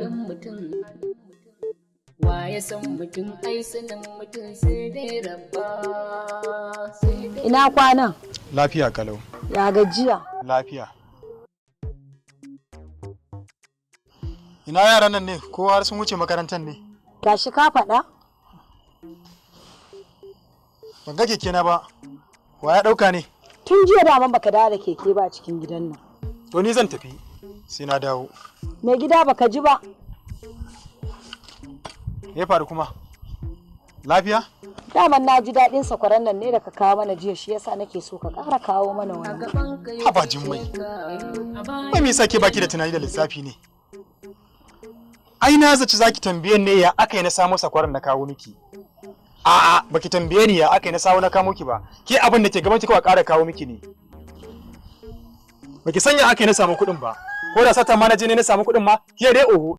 halin mutum. Wa ya san mutum ai sanin mutum sai dai rabba. Ina kwana? Lafiya kalau. Ya gajiya? Lafiya. Ina yaran nan ne ko har sun wuce makarantar ne? Gashi ka faɗa? Ban ga keke na ba. Wa ya ɗauka ne? Tun jiya daman baka dawo da keke ba cikin gidan nan. To ni zan tafi sai na dawo. Mai gida baka ji ba? Me ya faru kuma? Lafiya? Daman na ji daɗin sakwaran nan ne da ka kawo mana jiya shi yasa nake so ka ƙara kawo mana wani. Haba Jummai. Wai me yasa ke baki da tunani da lissafi ne? Ai na zaci zaki tambaye ne ya aka yi na samu sakwaran na kawo miki. A'a baki tambaye ni ya aka yi na samu na kawo miki ba. Ke abin da ke gaban ki kawai ƙara kawo miki ne. Baki sanya aka yi na samu kuɗin ba. Ko da sata ma na je ne na samu kuɗin ma, ke dai oho.